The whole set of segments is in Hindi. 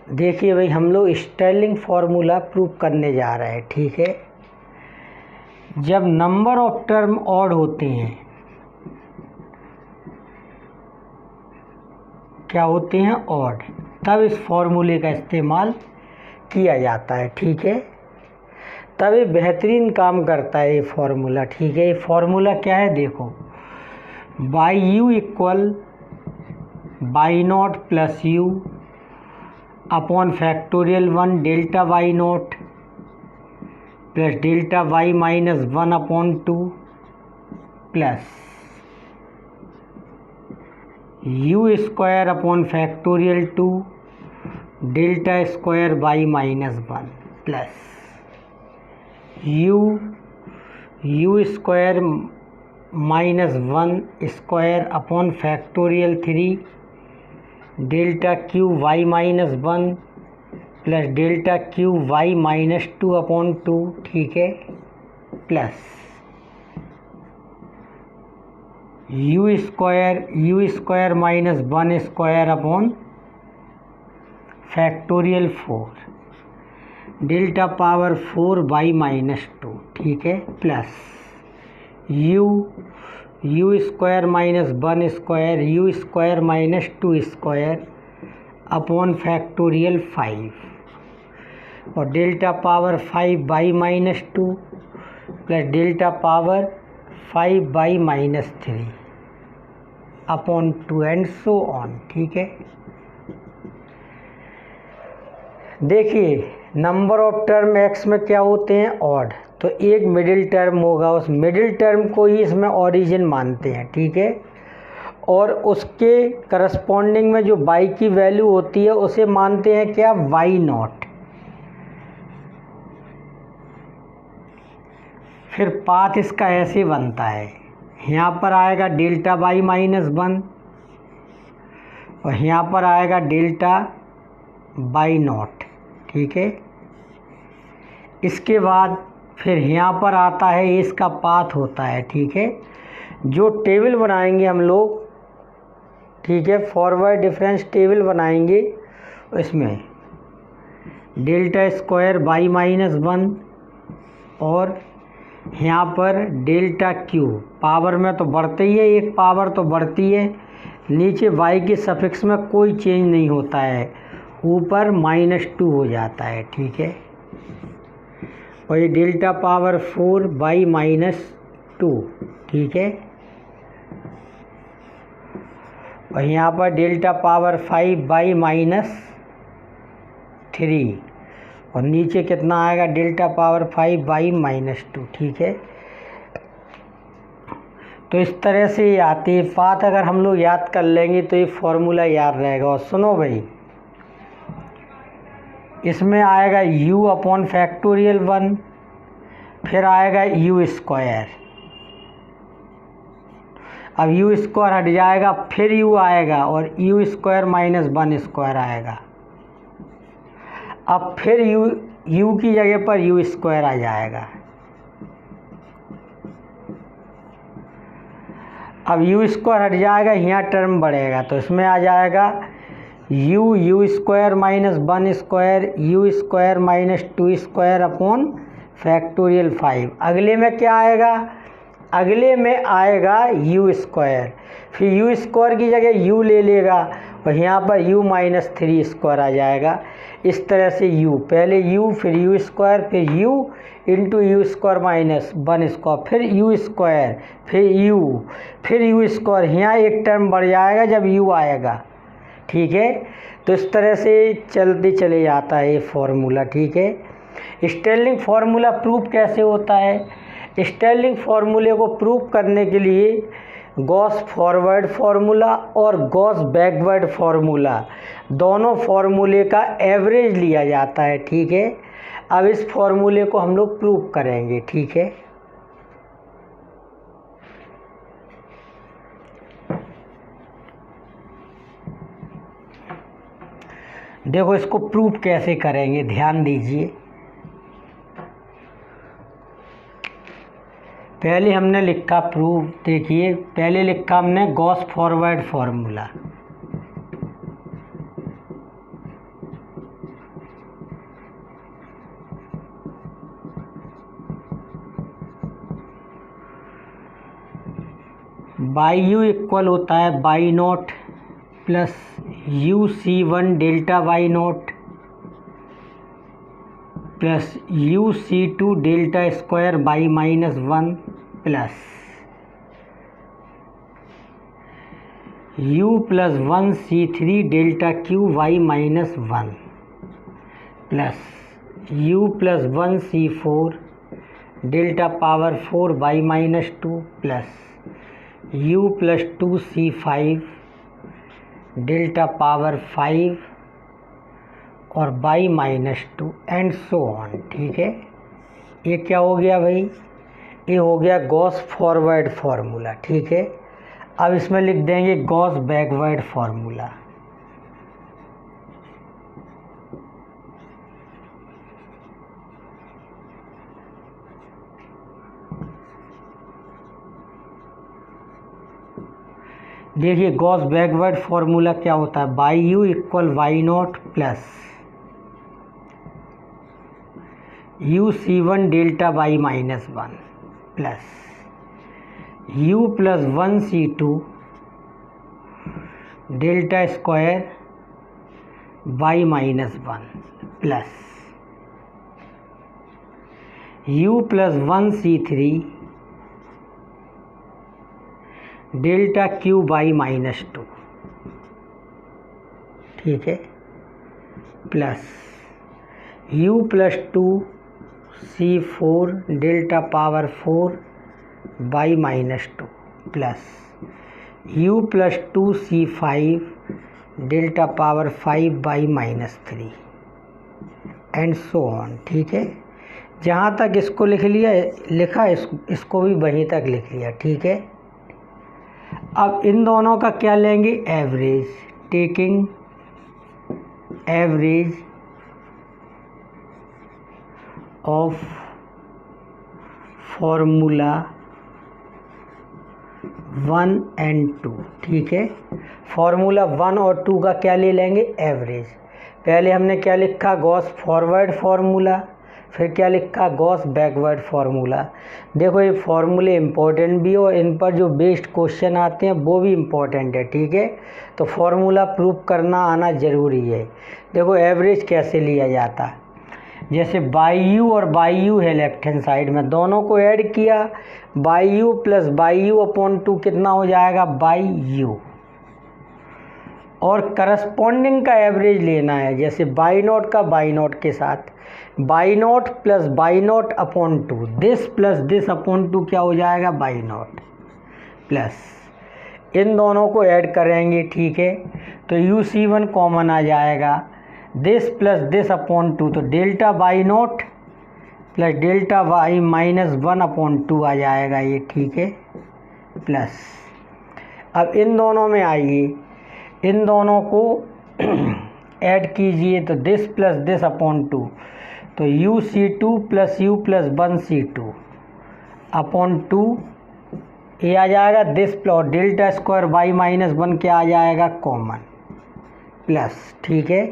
देखिए भाई, हम लोग स्टेर्लिंग फार्मूला प्रूव करने जा रहे हैं। ठीक है, जब नंबर ऑफ टर्म ऑड होते हैं, क्या होते हैं, ऑड, तब इस फार्मूले का इस्तेमाल किया जाता है। ठीक है, तब ये बेहतरीन काम करता है ये फार्मूला। ठीक है, ये फार्मूला क्या है, देखो, y u equal y not plus u upon factorial 1 delta y not plus delta y minus 1 upon 2 plus u square upon factorial 2 delta square y minus 1 plus u square minus 1 square upon factorial 3 delta cube y minus 1 plus delta cube y minus 2 upon 2। ठीक है, plus u square minus 1 square upon factorial 4 delta power 4 Y minus 2। ठीक है, plus u square minus 1 square you square minus 2 square upon factorial 5 और delta power 5 by minus 2 plus delta power 5 by minus 3 upon 2 and so on. ठीक है, देखिए नंबर ऑफ टर्म एक्स में क्या होते हैं, ऑड, तो एक मिडिल टर्म होगा, उस मिडिल टर्म को ही इसमें ओरिजिन मानते हैं। ठीक है, और उसके करस्पॉन्डिंग में जो बाई की वैल्यू होती है उसे मानते हैं क्या, वाई नॉट। फिर पाथ इसका ऐसे बनता है, यहाँ पर आएगा डेल्टा वाई माइनस 1 और यहाँ पर आएगा डेल्टा वाई नॉट। ठीक है, इसके बाद फिर यहाँ पर आता है, इसका पाथ होता है। ठीक है, जो टेबल बनाएंगे हम लोग, ठीक है, फॉरवर्ड डिफरेंस टेबल बनाएंगे, इसमें डेल्टा स्क्वायर वाई माइनस 1 और यहाँ पर डेल्टा क्यू, पावर में तो बढ़ते ही है, एक पावर तो बढ़ती है, नीचे वाई के सफिक्स में कोई चेंज नहीं होता है, ऊपर -2 हो जाता है। ठीक है, और ये डेल्टा पावर 4 बाई -2। ठीक है, और यहाँ पर डेल्टा पावर 5 बाई -3 और नीचे कितना आएगा, डेल्टा पावर 5 बाई -2। ठीक है, तो इस तरह से ये आती है पाथ। अगर हम लोग याद कर लेंगे तो ये फॉर्मूला याद रहेगा। और सुनो भाई, इसमें आएगा u अपॉन फैक्टोरियल 1, फिर आएगा यू स्क्वायर, अब यू स्क्वायर हट जाएगा, फिर u आएगा और यू स्क्वायर माइनस 1 स्क्वायर आएगा, अब फिर u की जगह पर यू स्क्वायर आ जाएगा, अब यू स्क्वायर हट जाएगा, यहाँ टर्म बढ़ेगा, तो इसमें आ जाएगा you square minus 1 square you square minus 2 square upon factorial 5। अगले में क्या आएगा, अगले में आएगा यू स्क्वायर, फिर यू स्क्वायर की जगह यू ले लेगा और यहाँ पर यू माइनस 3 स्क्वायर आ जाएगा। इस तरह से यू, पहले यू फिर यू स्क्वायर फिर you into you square minus 1 square फिर यू स्क्वायर फिर यू स्क्वायर, यहाँ एक टर्म बढ़ जाएगा जब यू आएगा। ठीक है, तो इस तरह से चलते चले जाता है ये फार्मूला। ठीक है, स्टेर्लिंग फार्मूला प्रूफ कैसे होता है, स्टेर्लिंग फार्मूले को प्रूफ करने के लिए गॉस फॉरवर्ड फार्मूला और गॉस बैकवर्ड फार्मूला, दोनों फार्मूले का एवरेज लिया जाता है। ठीक है, अब इस फार्मूले को हम लोग प्रूफ करेंगे। ठीक है, देखो इसको प्रूफ कैसे करेंगे, ध्यान दीजिए। पहले हमने लिखा प्रूफ, देखिए पहले लिखा हमने Gauss forward formula, y u equal होता है y not plus u C one delta y not plus u C two delta square y minus one plus u plus one C three delta cube y minus one plus u plus one C four delta power four y minus two plus u plus two C five delta power five और y minus two and so on. ठीक है, ये क्या हो गया भाई? ये हो गया गॉस फॉरवर्ड फार्मूला। ठीक है, अब इसमें लिख देंगे गॉस बैकवर्ड फार्मूला। देखिए गॉस बैकवर्ड फार्मूला क्या होता है? Y u equal y not plus u C one delta y minus one plus u plus one C two delta square y minus one plus u plus one C three delta cube y minus two. ठीक है, plus u plus two C four delta power four y minus two plus u plus two C five delta power five y minus three and so on. ठीक है, जहाँ तक इसको लिखा इसको भी वहीं तक लिख लिया। ठीक है, अब इन दोनों का क्या लेंगे? Average. Taking average of formula one and two. ठीक है, फॉर्मूला वन और टू का क्या ले लेंगे? एवरेज। पहले हमने क्या लिखा? गॉस फॉरवर्ड फार्मूला, फिर क्या लिखा? Gauss backward formula. देखो ये फार्मूले इम्पोर्टेंट भी और इन पर जो बेस्ड क्वेश्चन आते हैं वो भी इम्पोर्टेंट है। ठीक है, तो फार्मूला प्रूफ करना आना ज़रूरी है। देखो एवरेज कैसे लिया जाता है? जैसे बाई यू और बाई यू है लेफ्ट हैंड साइड में, दोनों को ऐड किया, by you plus by you upon two कितना हो जाएगा? By you. और करस्पॉन्डिंग का एवरेज लेना है, जैसे बाई नॉट का बाई नॉट के साथ, by not plus by not upon two, this plus this upon to क्या हो जाएगा? बाई नॉट प्लस इन दोनों को ऐड करेंगे। ठीक है, तो यू सी वन कॉमन आ जाएगा, this plus this upon two, तो delta y not plus delta y minus one upon two आ जाएगा ये। ठीक है, प्लस अब इन दोनों में आइए, इन दोनों को ऐड कीजिए, तो this plus this upon two, तो u C two plus u plus one C two upon two, ये आ जाएगा this plus delta square y minus one क्या आ जाएगा? Common plus. ठीक है,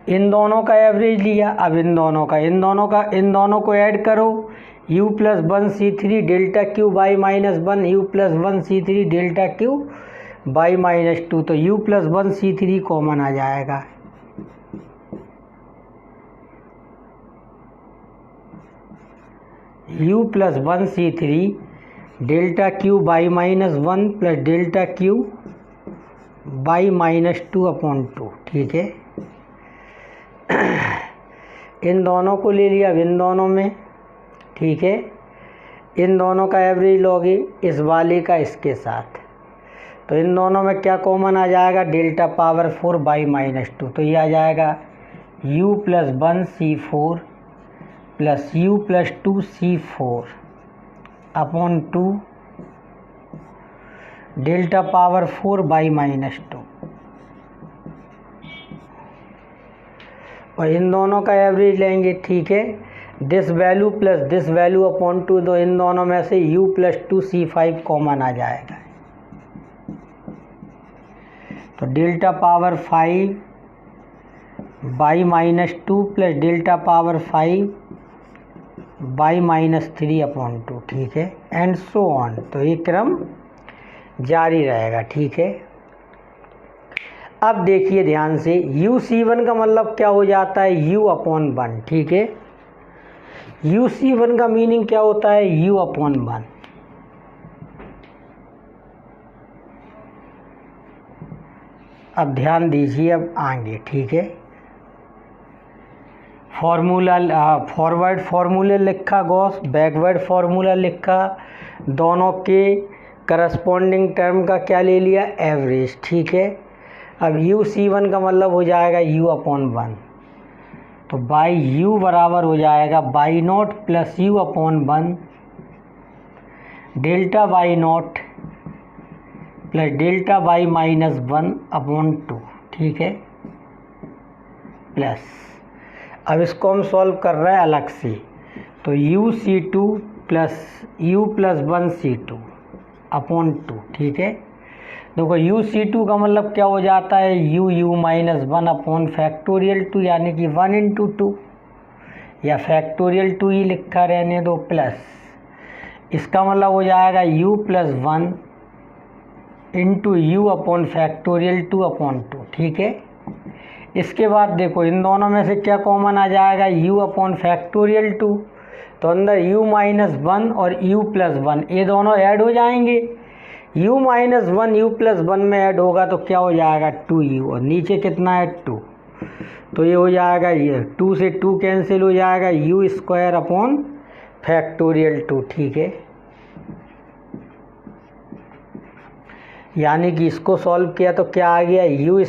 इन दोनों का एवरेज लिया, अब इन दोनों को ऐड करो, u plus one C three delta cube y minus one, u plus one C three delta cube y minus two, तो u plus one C three common आ जाएगा। u plus one C three delta cube y minus one plus delta cube y minus two upon two. ठीक है, इन दोनों को ले लिया, अब इन दोनों में। ठीक है, इन दोनों का एवरेज लोगे इस वाले का इसके साथ, तो इन दोनों में क्या कॉमन आ जाएगा? Delta power four y minus two, तो ये आ जाएगा u plus one C four plus u plus two C four upon two delta power four y minus two, और इन दोनों का एवरेज लेंगे। ठीक है, this value plus this value upon two, तो इन दोनों में से u plus two C five common आ जाएगा, तो delta power five y minus two plus delta power five y-3/2, ठीक है, एंड सो ऑन। तो ये क्रम जारी रहेगा, ठीक है। अब देखिए ध्यान से, UC1 का मतलब क्या हो जाता है, U/1, ठीक है। UC1 का मीनिंग क्या होता है, U/1। अब ध्यान दीजिए, अब आगे, ठीक है। फॉर्मूला, फॉरवर्ड फार्मूला लिखा गॉस, बैकवर्ड फार्मूला लिखा, दोनों के करस्पॉन्डिंग टर्म का क्या ले लिया, एवरेज, ठीक है। अब UC1 का मतलब हो जाएगा U/1, तो बाई U बराबर हो जाएगा y0 plus U/1 delta y0 plus delta y-1/2, ठीक है, प्लस, अब इसको हम सॉल्व कर रहे हैं अलग से, तो UC2 प्लस U+1C2/2, ठीक है। देखो UC2 का मतलब क्या हो जाता है, U-1/2, यानी कि 1 × 2, या फैक्टोरियल 2 ही लिखा रहने दो, प्लस इसका मतलब हो जाएगा U+1 × U/2, ठीक है। इसके बाद देखो इन दोनों में से क्या कॉमन आ जाएगा, U/2, तो अंदर U-1 और U+1 ये दोनों ऐड हो जाएंगे। U-1 U+1 में ऐड होगा तो क्या हो जाएगा, 2U, और नीचे कितना है 2, तो ये हो जाएगा, ये 2 से 2 कैंसिल हो जाएगा, U²/2, ठीक है। यानी कि इसको सॉल्व किया तो क्या आ गया, U²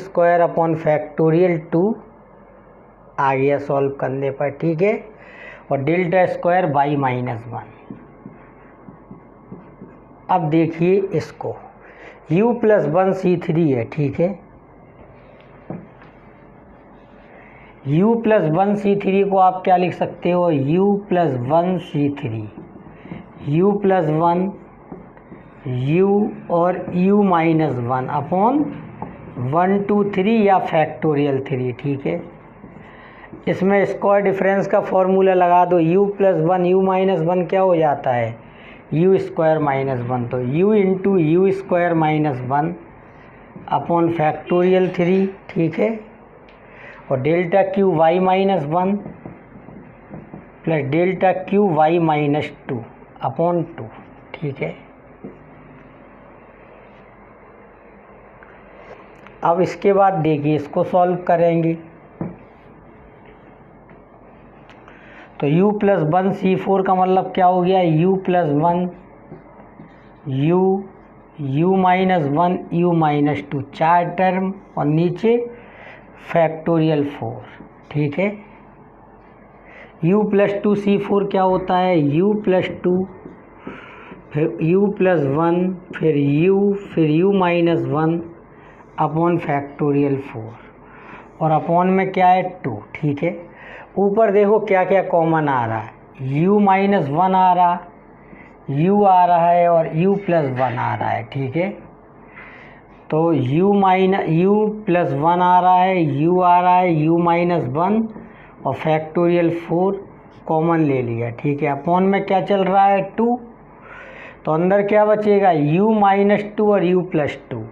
आ गया सॉल्व करने पर, ठीक है, और डेल्टा स्क्वायर y-1। अब देखिए इसको, U+1C3 है, ठीक है। U+1C3 को आप क्या लिख सकते हो, U+1C3, U+1 U और U-1/1, 2, 3 या फैक्टोरियल 3, ठीक है। इसमें स्क्वायर डिफरेंस का फॉर्मूला लगा दो, U+1 U-1 क्या हो जाता है, U²-1, तो U × U²-1/फैक्टोरियल 3, ठीक है, और delta Q y-1 plus delta Q y-2/2, ठीक है। अब इसके बाद देखिए इसको सॉल्व करेंगे, तो U+1C4 का मतलब क्या हो गया, U+1 U-1 U-2, 4 टर्म, और नीचे फैक्टोरियल 4, ठीक है। U+2C4 क्या होता है, U+2 फिर U+1 फिर U-1/फैक्टोरियल 4, और अपॉन में क्या है 2, ठीक है। ऊपर देखो क्या क्या कॉमन आ रहा है, U-1 आ रहा, U आ रहा है और U+1 आ रहा है, ठीक है। तो U+1 आ रहा है, U आ रहा है, U-1 और फैक्टोरियल 4 कॉमन ले लिया, ठीक है। अपॉन में क्या चल रहा है 2, तो अंदर क्या बचेगा, U-2 और U+2,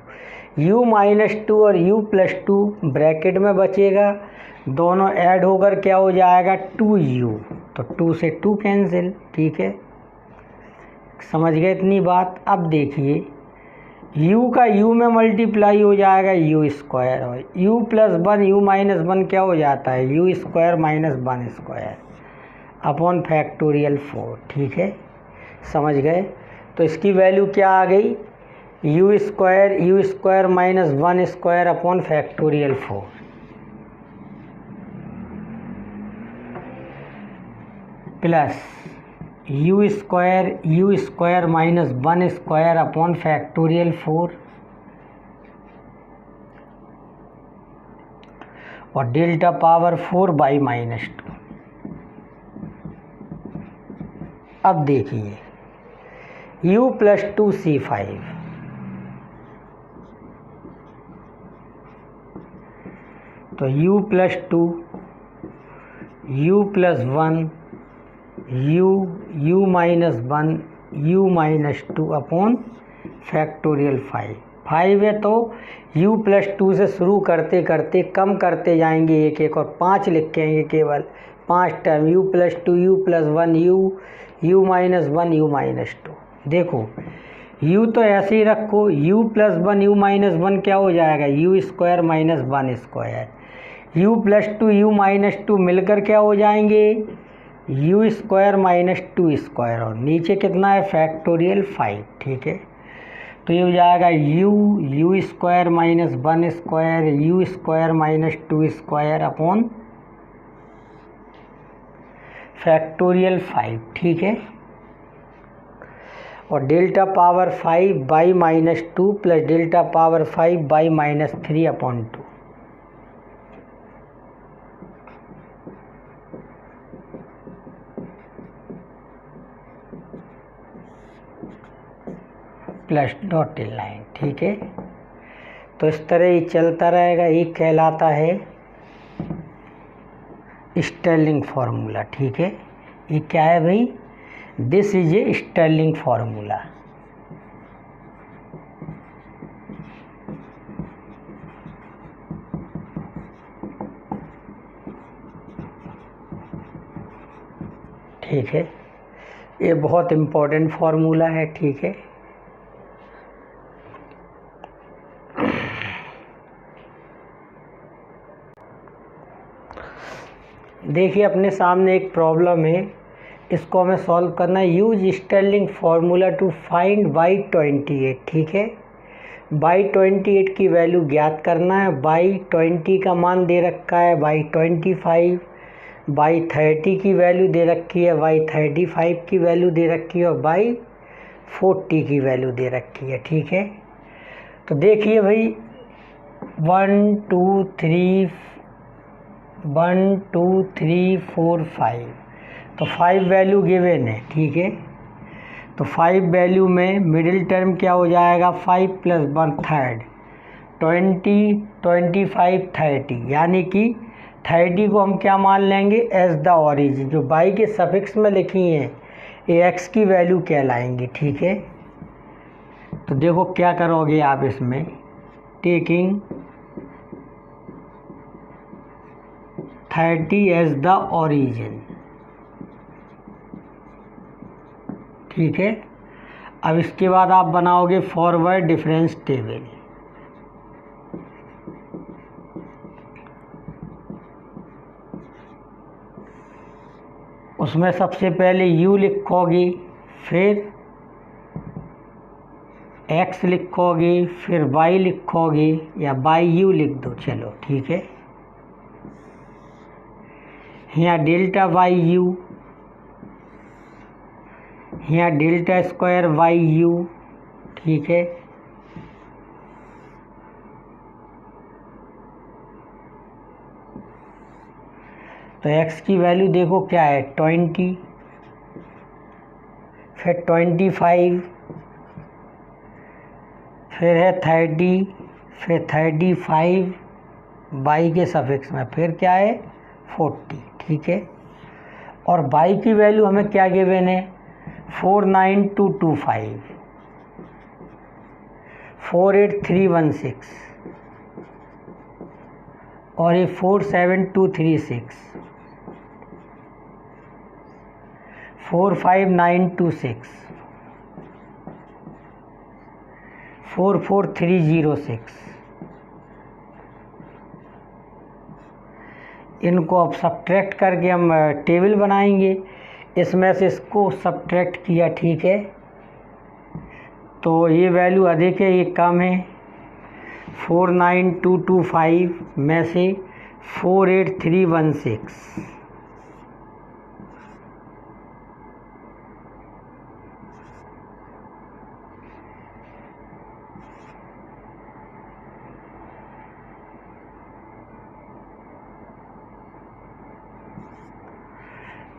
U-2 और U+2 ब्रैकेट में बचेगा, दोनों ऐड होकर क्या हो जाएगा 2U, तो 2 से 2 कैंसिल, ठीक है। समझ गए इतनी बात। अब देखिए U का U में मल्टीप्लाई हो जाएगा U², और U+1 U-1 क्या हो जाता है, U²-1² फैक्टोरियल 4, ठीक है। समझ गए, तो इसकी वैल्यू क्या आ गई, U²-1² factorial 4 plus U²-1² factorial 4 और डेल्टा पावर 4/-2। अब देखिए U+2C5, तो U+2 U+1 u minus 1 u minus 2 upon factorial 5 है तो u प्लस 2 से शुरू करते करते कम करते जाएंगे एक एक और 5 लिखेंगे केवल 5 term u plus 2 u plus 1 u minus 1 u minus 2। देखो u तो ऐसे ही रखो, u प्लस 1 u माइनस 1 क्या हो जाएगा u square minus 1 square, u plus 2 u minus 2 मिलकर क्या हो जाएंगे u स्क्वायर माइनस 2 स्क्वायर, और नीचे कितना है फैक्टोरियल 5। ठीक है, तो ये हो जाएगा u square minus 1 square u square minus 2 square upon factorial 5। ठीक है, और delta power 5 by minus 2 plus delta power 5 by minus 3 upon 2। Plus dotted line. ठीक है, तो इस तरह ये चलता रहेगा, ये कहलाता है स्टर्लिंग फार्मूला। ठीक है, ये क्या है भाई, this is a Stirling formula. ठीक है, ये बहुत इम्पोर्टेंट फार्मूला है। ठीक है, देखिए अपने सामने एक प्रॉब्लम है, इसको हमें सॉल्व करना है। Use Stirling formula to find y 28। ठीक है, बाई 28 की वैल्यू ज्ञात करना है। बाई 20 का मान दे रखा है, बाई 25, बाई 30 की वैल्यू दे रखी है, बाई 35 की वैल्यू दे रखी है और बाई 40 की वैल्यू दे रखी है। ठीक है, तो देखिए भाई 1 2 3 4 5, तो 5 वैल्यू गिवन है। ठीक है, तो 5 वैल्यू में मिडिल टर्म क्या हो जाएगा 5 प्लस 1 थर्ड 20 25 30, यानी कि 30 को हम क्या मान लेंगे एज द ऑरिजिन, जो बाई के सफिक्स में लिखी हैं ये एक्स की वैल्यू कहलाएंगी। ठीक है, तो देखो क्या करोगे आप इसमें, टेकिंग 30 एज द ऑरिजिन। ठीक है, अब इसके बाद आप बनाओगे फॉरवर्ड डिफरेंस टेबल। उसमें सबसे पहले u लिखोगे, फिर x लिखोगे, फिर y लिखोगे या बाई u लिख दो। चलो ठीक है, यहाँ डेल्टा वाई यू, यहाँ डेल्टा स्क्वायर वाई यू। ठीक है, तो x की वैल्यू देखो क्या है 20, फिर 25, फिर है 30, फिर 35 बाई के सफिक्स में, फिर क्या है 40। ठीक है, और बाई की वैल्यू हमें क्या गिवन है 49225, 48316 और ये 47236, 45926, 44306। इनको अब सब्ट्रैक्ट करके हम टेबल बनाएंगे, इसमें से इसको सब्ट्रैक्ट किया। ठीक है, तो ये वैल्यू अधिक है, ये कम है, 49225 में से 48316।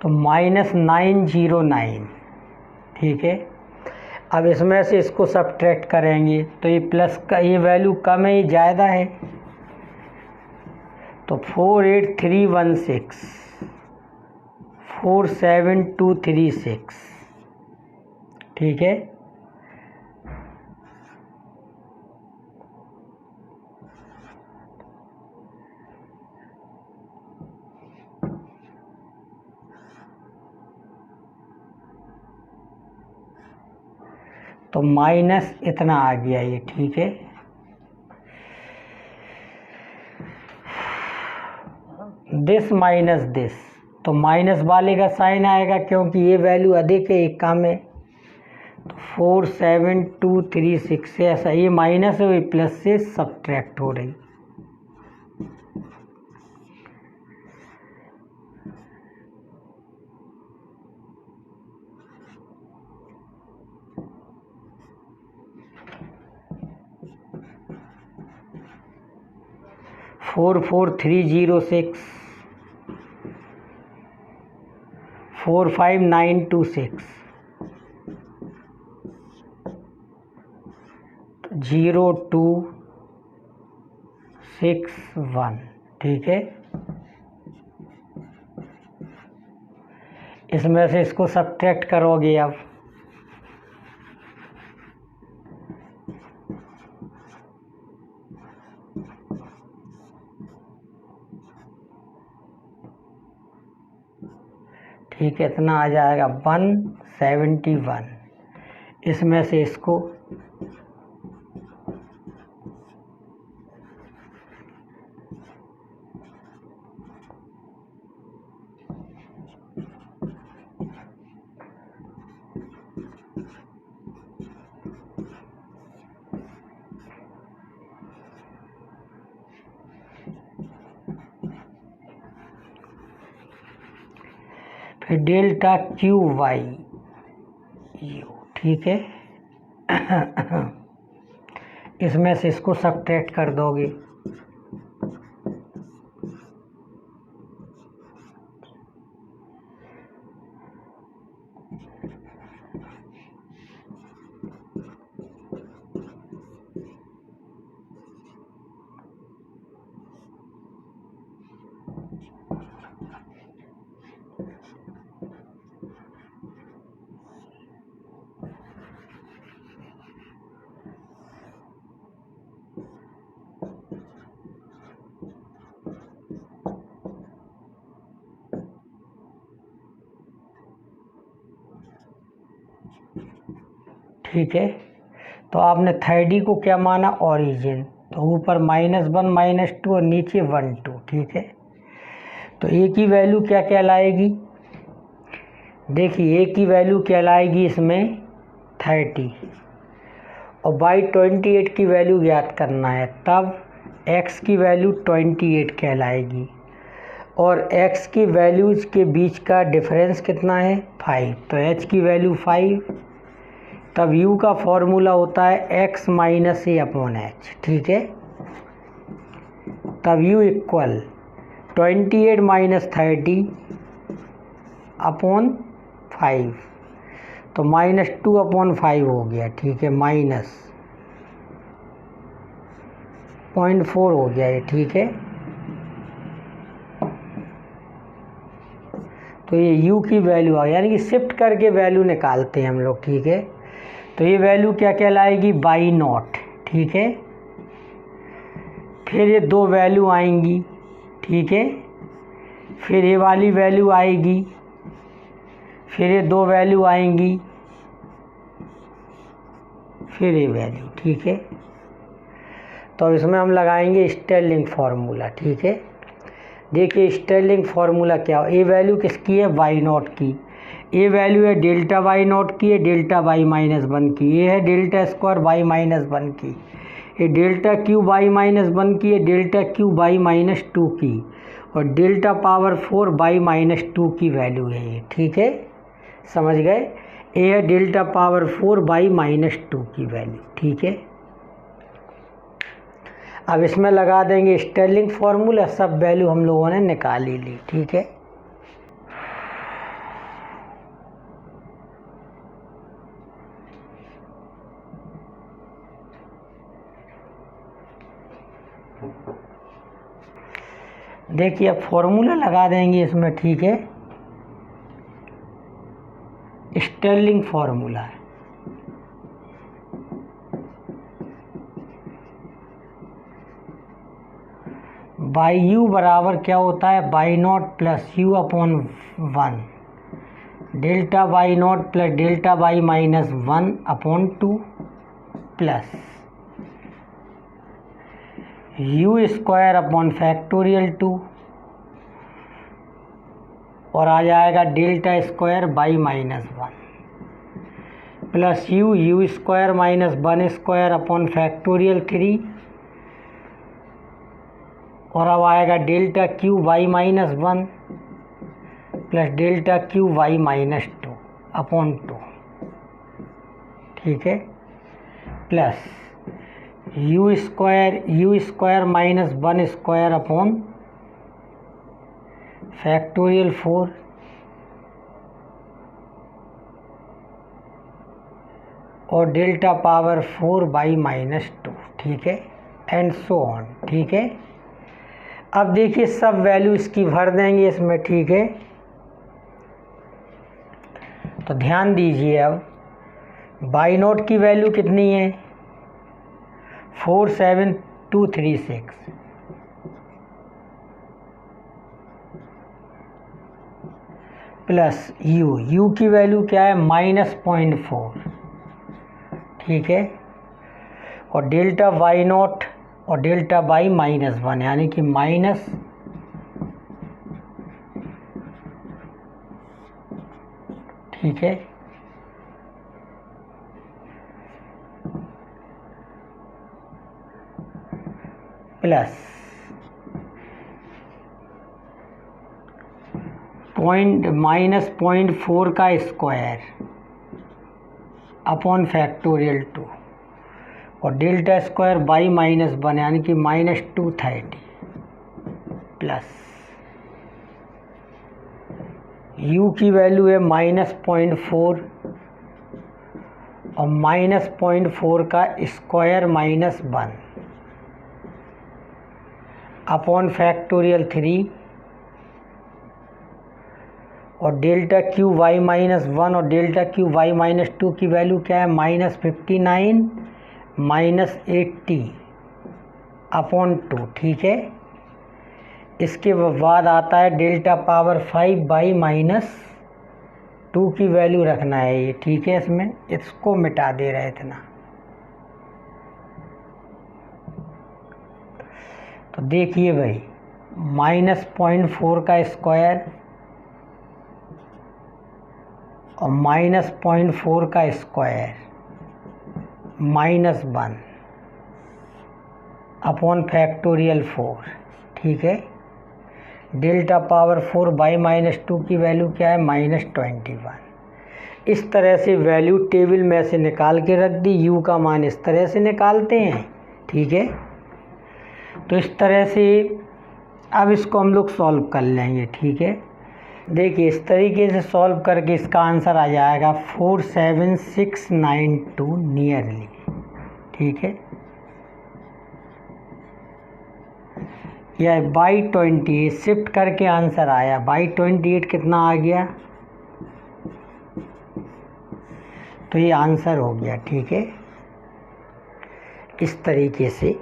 तो -909। ठीक है, अब इसमें से इसको सब्ट्रैक्ट करेंगे तो ये प्लस का, ये वैल्यू कम है, ये ज़्यादा है, तो 48316 47236, ठीक है। तो माइनस इतना आ गया ये, ठीक है। दिस माइनस दिस, तो माइनस वाले का साइन आएगा क्योंकि ये वैल्यू अधिक है, एक कम है। तो 47236 से ऐसा, ये माइनस है, वो प्लस से सब्ट्रैक्ट हो रही। फोर 4306, 45926, 0261, ठीक है। इसमें से इसको सब्ट्रैक्ट करोगे अब, ठीक है। इतना आ जाएगा 171। इसमें से इसको फिर डेल्टा क्यू वाई यू, ठीक है। इसमें से इसको सब्ट्रैक्ट कर दोगे, ठीक है। तो आपने 3D को क्या माना, ओरिजिन, तो ऊपर -1 -2 और नीचे 1 2, ठीक है। तो ए की वैल्यू क्या कहलाएगी, देखिए ए की वैल्यू कहलाएगी इसमें 30 और बाई 28 की वैल्यू ज्ञात करना है, तब x की वैल्यू 28 कहलाएगी और x की वैल्यूज के बीच का डिफरेंस कितना है 5, तो h की वैल्यू 5, तब u का फॉर्मूला होता है x माइनस ए अपॉन एच, ठीक है। तब u इक्वल 28 माइनस 30 अपॉन 5, तो -2 अपॉन 5 हो गया, ठीक है, -0.4 हो गया ये, ठीक है। तो ये u की वैल्यू आ, यानी कि शिफ्ट करके वैल्यू निकालते हैं हम लोग, ठीक है। तो ये वैल्यू क्या कहलाएगी, बाई नॉट, ठीक है। फिर ये दो वैल्यू आएंगी, ठीक है। फिर ये वाली वैल्यू आएगी, फिर ये दो वैल्यू आएंगी, फिर ये वैल्यू, ठीक है। तो इसमें हम लगाएंगे स्टेरलिंग फार्मूला, ठीक है। देखिए स्टेरलिंग फार्मूला क्या, ए वैल्यू किसकी है, वाई नॉट की। ए वैल्यू है डेल्टा वाई नॉट की, है डेल्टा वाई -1 की, ये है डेल्टा स्क्वायर वाई -1 की, ये डेल्टा क्यू वाई -1 की, है डेल्टा क्यू वाई -2 की, और डेल्टा पावर 4 वाई -2 की वैल्यू है ये, ठीक है, समझ गए। ए है डेल्टा पावर 4 वाई -2 की वैल्यू, ठीक है। अब इसमें लगा देंगे स्टेरलिंग फार्मूला, सब वैल्यू हम लोगों ने निकाल ही ली, ठीक है। देखिए अब फॉर्मूला लगा देंगे इसमें, ठीक है। स्टेर्लिंग फॉर्मूला है। बाई यू बराबर क्या होता है, y not plus u upon 1, delta y not plus delta y minus 1 upon 2 plus u square upon factorial 2 और आ जाएगा delta square y minus 1 plus u square minus 1 square upon factorial 3 और अब आएगा delta cube y minus 1 plus delta cube y minus 2 upon 2, ठीक है, plus u square minus 1 square upon factorial 4 और डेल्टा पावर 4 बाई माइनस 2, ठीक है, एंड सो ऑन, ठीक है। अब देखिए सब वैल्यू इसकी भर देंगे इसमें, ठीक है। तो ध्यान दीजिए, अब बाई नोट की वैल्यू कितनी है, 47236 प्लस यू की वैल्यू क्या है, -0.4, ठीक है, और डेल्टा वाई नॉट और डेल्टा बाई -1 यानी कि माइनस ठीक है, प्लस -0.4 का स्क्वायर अपॉन फैक्टोरियल 2 और डेल्टा स्क्वायर बाई -1 यानी कि -230 प्लस यू की वैल्यू है -0.4 और -0.4 का स्क्वायर -1 अपॉन फैक्टोरियल 3 और डेल्टा क्यू वाई -1 और डेल्टा क्यू वाई -2 की वैल्यू क्या है, -59 -80 अपॉन 2, ठीक है। इसके बाद आता है डेल्टा पावर 5 बाई -2 की वैल्यू रखना है ये, ठीक है, इसमें इसको मिटा दे रहे इतना। तो देखिए भाई, -0.4 का स्क्वायर और -0.4 का स्क्वायर -1 अपॉन फैक्टोरियल 4, ठीक है, डेल्टा पावर 4 बाई -2 की वैल्यू क्या है, -21। इस तरह से वैल्यू टेबल में से निकाल के रख दी, यू का मान इस तरह से निकालते हैं, ठीक है। तो इस तरह से अब इसको हम लोग सॉल्व कर लेंगे, ठीक है। देखिए इस तरीके से सॉल्व करके इसका आंसर आ जाएगा 47692 नियरली, ठीक है। यह बाई 28 शिफ्ट करके आंसर आया, बाई 28 कितना आ गया, तो ये आंसर हो गया, ठीक है। इस तरीके से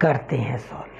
करते हैं सॉल्व।